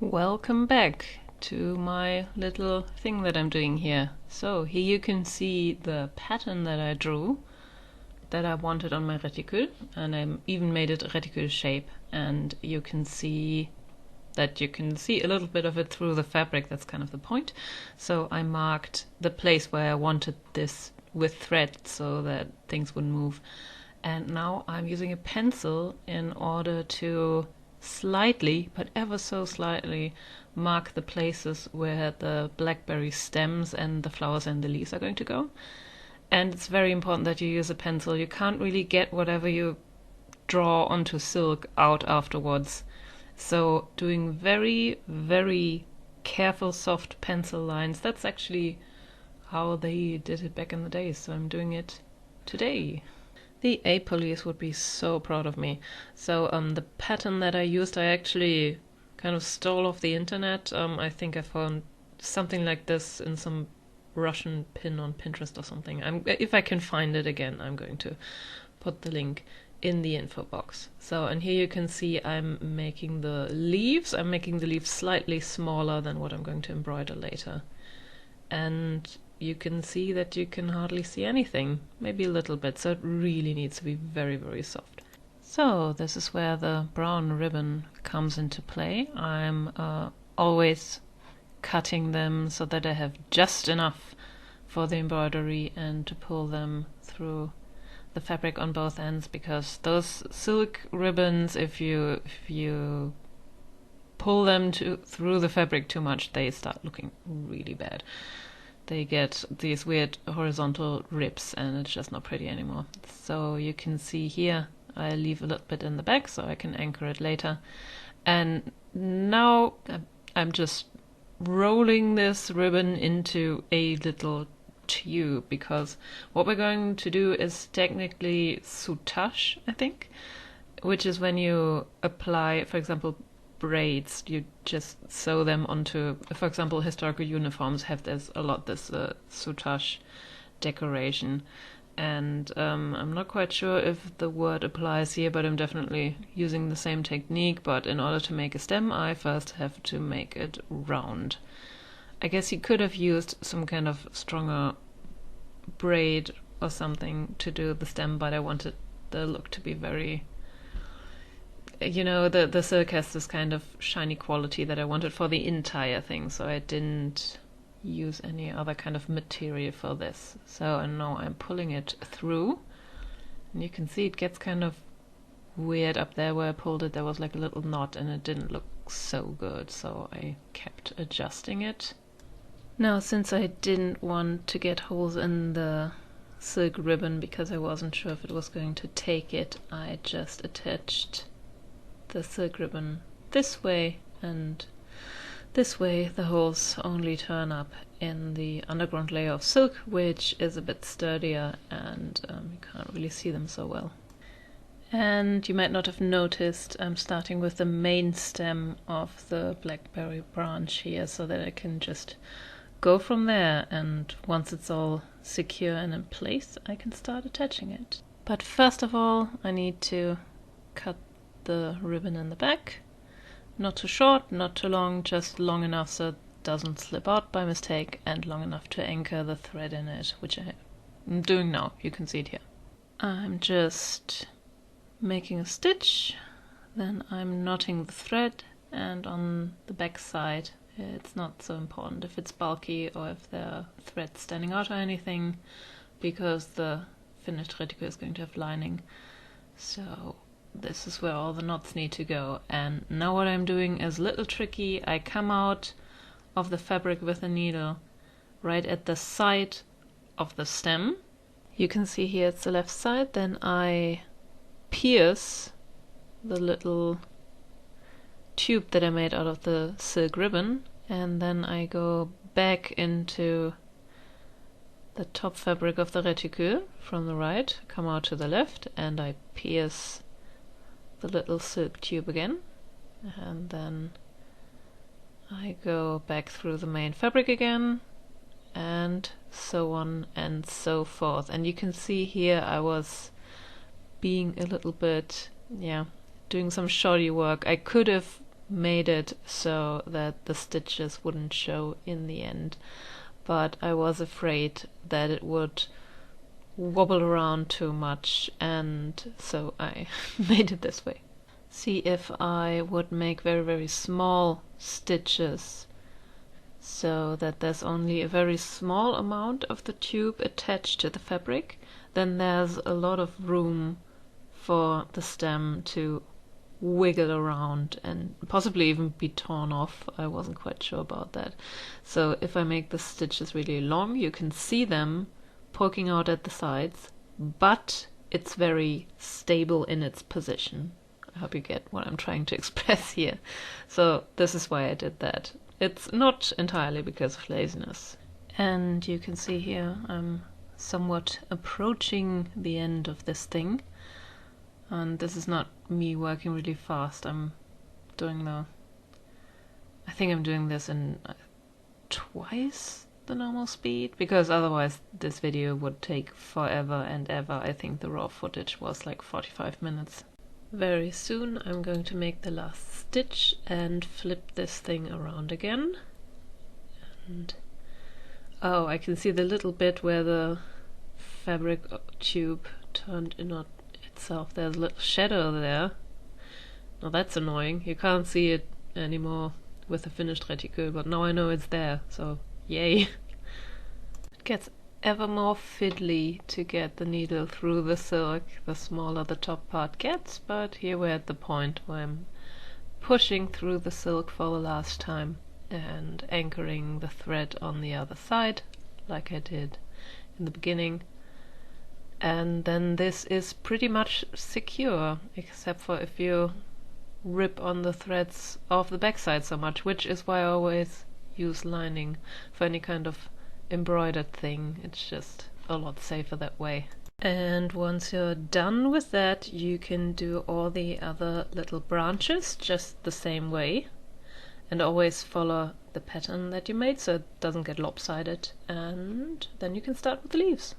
Welcome back to my little thing that I'm doing here. So here you can see the pattern that I drew that I wanted on my reticule, and I even made it reticule shape, and you can see a little bit of it through the fabric. That's kind of the point. So I marked the place where I wanted this with thread so that things wouldn't move, and now I'm using a pencil in order to slightly, but ever so slightly, mark the places where the blackberry stems and the flowers and the leaves are going to go. And it's very important that you use a pencil. You can't really get whatever you draw onto silk out afterwards. So doing very, very careful, soft pencil lines, that's actually how they did it back in the day. So I'm doing it today. The A police would be so proud of me. So the pattern that I used, I actually kind of stole off the internet. I think I found something like this in some Russian pin on Pinterest or something. If I can find it again, I'm going to put the link in the info box. So, and here you can see I'm making the leaves. I'm making the leaves slightly smaller than what I'm going to embroider later. And you can see that you can hardly see anything, maybe a little bit, so it really needs to be very, very soft. So this is where the brown ribbon comes into play. I'm always cutting them so that I have just enough for the embroidery and to pull them through the fabric on both ends, because those silk ribbons, if you pull them through the fabric too much, they start looking really bad. They get these weird horizontal rips and it's just not pretty anymore. So you can see here I leave a little bit in the back so I can anchor it later. And now I'm just rolling this ribbon into a little tube, because what we're going to do is technically soutache, I think, which is when you apply, for example, braids, you just sew them onto, for example, historical uniforms have this soutache decoration, and I'm not quite sure if the word applies here, but I'm definitely using the same technique. But in order to make a stem, I first have to make it round. I guess you could have used some kind of stronger braid or something to do the stem, but I wanted the look to be very, the silk has this kind of shiny quality that I wanted for the entire thing, so I didn't use any other kind of material for this. So, and now I'm pulling it through, and you can see it gets kind of weird up there where I pulled it. There was like a little knot and it didn't look so good, so I kept adjusting it. Now, since I didn't want to get holes in the silk ribbon because I wasn't sure if it was going to take it, I just attached the silk ribbon this way, and this way the holes only turn up in the underground layer of silk, which is a bit sturdier, and you can't really see them so well. And you might not have noticed I'm starting with the main stem of the blackberry branch here, so that I can just go from there, and once it's all secure and in place, I can start attaching it. But first of all, I need to cut the ribbon in the back. Not too short, not too long, just long enough so it doesn't slip out by mistake, and long enough to anchor the thread in it, which I'm doing now. You can see it here. I'm just making a stitch, then I'm knotting the thread, and on the back side it's not so important if it's bulky or if there are threads standing out or anything, because the finished reticule is going to have lining. So this is where all the knots need to go. And now what I'm doing is a little tricky. I come out of the fabric with a needle right at the side of the stem. You can see here it's the left side. Then I pierce the little tube that I made out of the silk ribbon, and then I go back into the top fabric of the reticule from the right, come out to the left, and I pierce the little silk tube again, and then I go back through the main fabric again, and so on and so forth. And you can see here I was being a little bit, doing some shoddy work. I could have made it so that the stitches wouldn't show in the end, but I was afraid that it would wobble around too much, and so I made it this way. See, if I would make very, very small stitches so that there's only a very small amount of the tube attached to the fabric, then there's a lot of room for the stem to wiggle around and possibly even be torn off. I wasn't quite sure about that. So if I make the stitches really long, you can see them poking out at the sides, but it's very stable in its position. I hope you get what I'm trying to express here. So this is why I did that. It's not entirely because of laziness. And you can see here I'm somewhat approaching the end of this thing. And this is not me working really fast. I think I'm doing this in twice the normal speed, because otherwise this video would take forever and ever. I think the raw footage was like 45 minutes. Very soon I'm going to make the last stitch and flip this thing around again. And oh, I can see the little bit where the fabric tube turned in on itself. There's a little shadow there. Now that's annoying. You can't see it anymore with the finished reticule, but now I know it's there, so yay. It gets ever more fiddly to get the needle through the silk the smaller the top part gets, but here we're at the point where I'm pushing through the silk for the last time and anchoring the thread on the other side like I did in the beginning. And then this is pretty much secure, except for if you rip on the threads off the backside so much, which is why I always use lining for any kind of embroidered thing. It's just a lot safer that way. And once you're done with that, you can do all the other little branches just the same way, and always follow the pattern that you made so it doesn't get lopsided, and then you can start with the leaves.